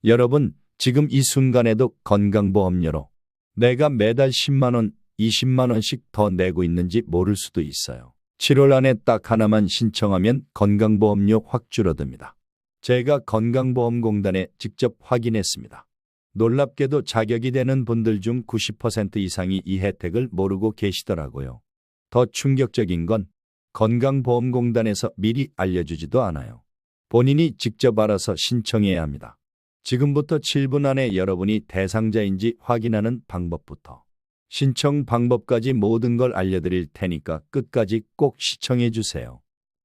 여러분, 지금 이 순간에도 건강보험료로 내가 매달 10만 원, 20만 원씩 더 내고 있는지 모를 수도 있어요. 7월 안에 딱 하나만 신청하면 건강보험료 확 줄어듭니다. 제가 건강보험공단에 직접 확인했습니다. 놀랍게도 자격이 되는 분들 중 90% 이상이 이 혜택을 모르고 계시더라고요. 더 충격적인 건 건강보험공단에서 미리 알려주지도 않아요. 본인이 직접 알아서 신청해야 합니다. 지금부터 7분 안에 여러분이 대상자인지 확인하는 방법부터 신청 방법까지 모든 걸 알려드릴 테니까 끝까지 꼭 시청해 주세요.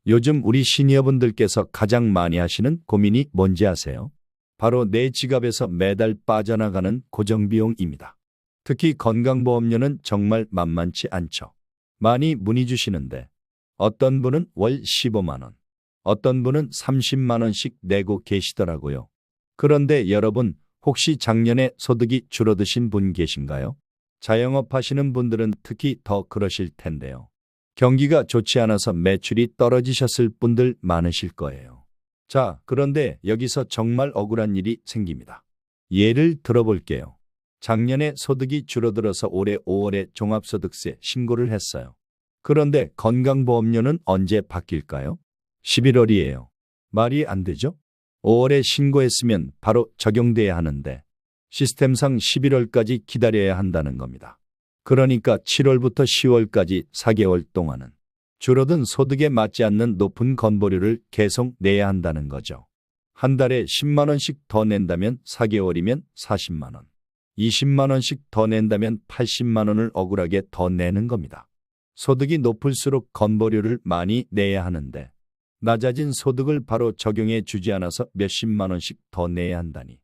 요즘 우리 시니어분들께서 가장 많이 하시는 고민이 뭔지 아세요? 바로 내 지갑에서 매달 빠져나가는 고정비용입니다. 특히 건강보험료는 정말 만만치 않죠. 많이 문의 주시는데 어떤 분은 월 15만 원, 어떤 분은 30만 원씩 내고 계시더라고요. 그런데 여러분, 혹시 작년에 소득이 줄어드신 분 계신가요? 자영업 하시는 분들은 특히 더 그러실 텐데요. 경기가 좋지 않아서 매출이 떨어지셨을 분들 많으실 거예요. 자, 그런데 여기서 정말 억울한 일이 생깁니다. 예를 들어볼게요. 작년에 소득이 줄어들어서 올해 5월에 종합소득세 신고를 했어요. 그런데 건강보험료는 언제 바뀔까요? 11월이에요. 말이 안 되죠? 5월에 신고했으면 바로 적용돼야 하는데 시스템상 11월까지 기다려야 한다는 겁니다. 그러니까 7월부터 10월까지 4개월 동안은 줄어든 소득에 맞지 않는 높은 건보료를 계속 내야 한다는 거죠. 한 달에 10만 원씩 더 낸다면 4개월이면 40만 원, 20만 원씩 더 낸다면 80만 원을 억울하게 더 내는 겁니다. 소득이 높을수록 건보료를 많이 내야 하는데 낮아진 소득을 바로 적용해 주지 않아서 몇십만 원씩 더 내야 한다니.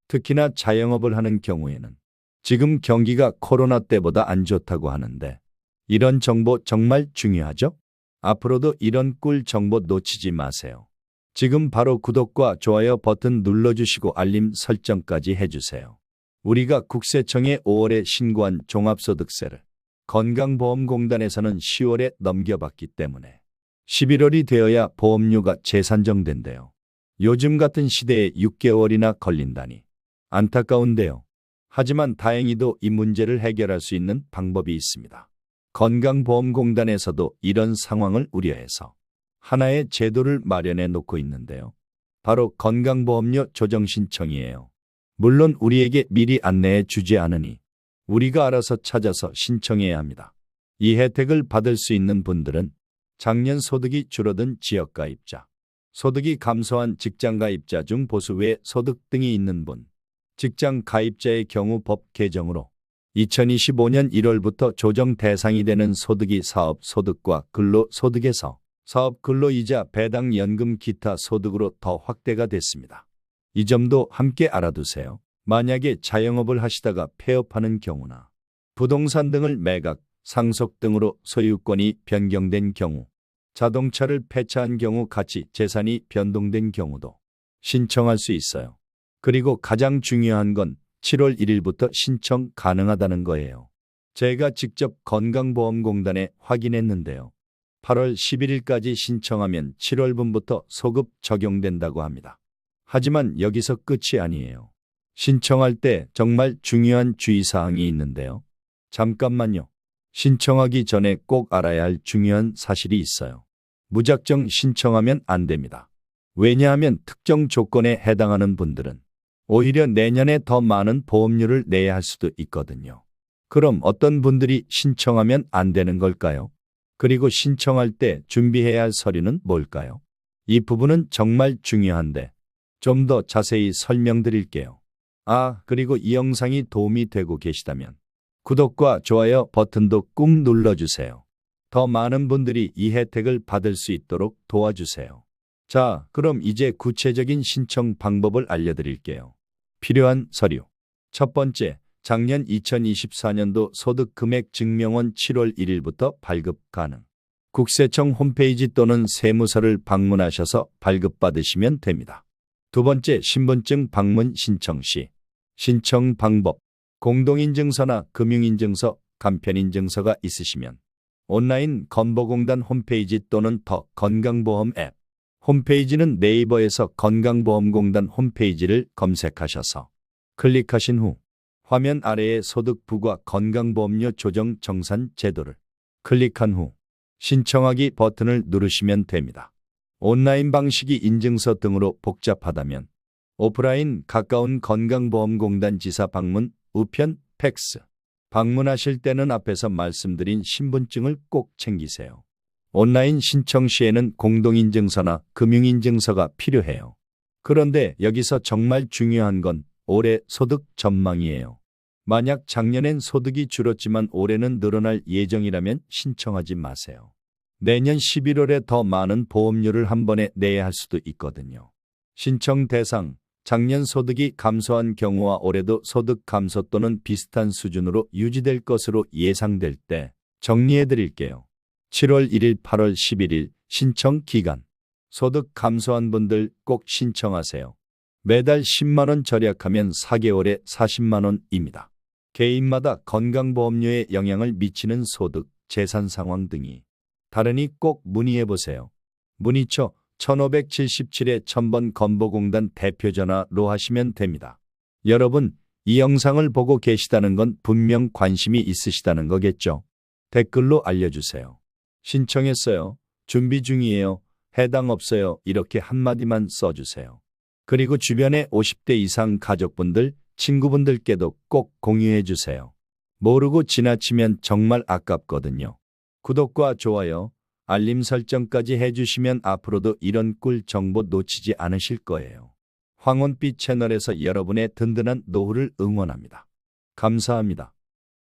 특히나 자영업을 하는 경우에는 지금 경기가 코로나 때보다 안 좋다고 하는데 이런 정보 정말 중요하죠? 앞으로도 이런 꿀 정보 놓치지 마세요. 지금 바로 구독과 좋아요 버튼 눌러주시고 알림 설정까지 해주세요. 우리가 국세청에 5월에 신고한 종합소득세를 건강보험공단에서는 10월에 넘겨받기 때문에 11월이 되어야 보험료가 재산정된대요. 요즘 같은 시대에 6개월이나 걸린다니 안타까운데요. 하지만 다행히도 이 문제를 해결할 수 있는 방법이 있습니다. 건강보험공단에서도 이런 상황을 우려해서 하나의 제도를 마련해 놓고 있는데요. 바로 건강보험료 조정 신청이에요. 물론 우리에게 미리 안내해 주지 않으니 우리가 알아서 찾아서 신청해야 합니다. 이 혜택을 받을 수 있는 분들은 작년 소득이 줄어든 지역가입자, 소득이 감소한 직장가입자 중 보수 외 소득 등이 있는 분, 직장가입자의 경우 법 개정으로 2025년 1월부터 조정 대상이 되는 소득이 사업소득과 근로소득에서 사업근로이자 배당연금 기타 소득으로 더 확대가 됐습니다. 이 점도 함께 알아두세요. 만약에 자영업을 하시다가 폐업하는 경우나 부동산 등을 매각, 상속 등으로 소유권이 변경된 경우, 자동차를 폐차한 경우 가치 재산이 변동된 경우도 신청할 수 있어요. 그리고 가장 중요한 건 7월 1일부터 신청 가능하다는 거예요. 제가 직접 건강보험공단에 확인했는데요. 8월 11일까지 신청하면 7월분부터 소급 적용된다고 합니다. 하지만 여기서 끝이 아니에요. 신청할 때 정말 중요한 주의사항이 있는데요. 잠깐만요. 신청하기 전에 꼭 알아야 할 중요한 사실이 있어요. 무작정 신청하면 안 됩니다. 왜냐하면 특정 조건에 해당하는 분들은 오히려 내년에 더 많은 보험료를 내야 할 수도 있거든요. 그럼 어떤 분들이 신청하면 안 되는 걸까요? 그리고 신청할 때 준비해야 할 서류는 뭘까요? 이 부분은 정말 중요한데 좀 더 자세히 설명드릴게요. 그리고 이 영상이 도움이 되고 계시다면 구독과 좋아요 버튼도 꾹 눌러주세요. 더 많은 분들이 이 혜택을 받을 수 있도록 도와주세요. 자, 그럼 이제 구체적인 신청 방법을 알려드릴게요. 필요한 서류. 첫 번째, 작년 2024년도 소득금액 증명원 7월 1일부터 발급 가능. 국세청 홈페이지 또는 세무서를 방문하셔서 발급받으시면 됩니다. 두 번째, 신분증 방문 신청 시 신청 방법. 공동인증서나 금융인증서, 간편인증서가 있으시면 온라인 건보공단 홈페이지 또는 더 건강보험 앱 홈페이지는 네이버에서 건강보험공단 홈페이지를 검색하셔서 클릭하신 후 화면 아래의 소득 부과 건강보험료 조정 정산 제도를 클릭한 후 신청하기 버튼을 누르시면 됩니다. 온라인 방식이 인증서 등으로 복잡하다면 오프라인 가까운 건강보험공단 지사 방문, 우편, 팩스 방문하실 때는 앞에서 말씀드린 신분증을 꼭 챙기세요. 온라인 신청 시에는 공동인증서나 금융인증서가 필요해요. 그런데 여기서 정말 중요한 건 올해 소득 전망이에요. 만약 작년엔 소득이 줄었지만 올해는 늘어날 예정이라면 신청하지 마세요. 내년 11월에 더 많은 보험료를 한 번에 내야 할 수도 있거든요. 신청 대상, 작년 소득이 감소한 경우와 올해도 소득 감소 또는 비슷한 수준으로 유지될 것으로 예상될 때 정리해 드릴게요. 7월 1일, 8월 11일 신청 기간. 소득 감소한 분들 꼭 신청하세요. 매달 10만 원 절약하면 4개월에 40만 원입니다. 개인마다 건강보험료에 영향을 미치는 소득, 재산 상황 등이 다르니 꼭 문의해 보세요. 문의처 1577-1000번 건보공단 대표전화로 하시면 됩니다. 여러분, 이 영상을 보고 계시다는 건 분명 관심이 있으시다는 거겠죠? 댓글로 알려주세요. 신청했어요. 준비 중이에요. 해당 없어요. 이렇게 한마디만 써주세요. 그리고 주변에 50대 이상 가족분들, 친구분들께도 꼭 공유해 주세요. 모르고 지나치면 정말 아깝거든요. 구독과 좋아요, 알림 설정까지 해주시면 앞으로도 이런 꿀 정보 놓치지 않으실 거예요. 황혼빛 채널에서 여러분의 든든한 노후를 응원합니다. 감사합니다.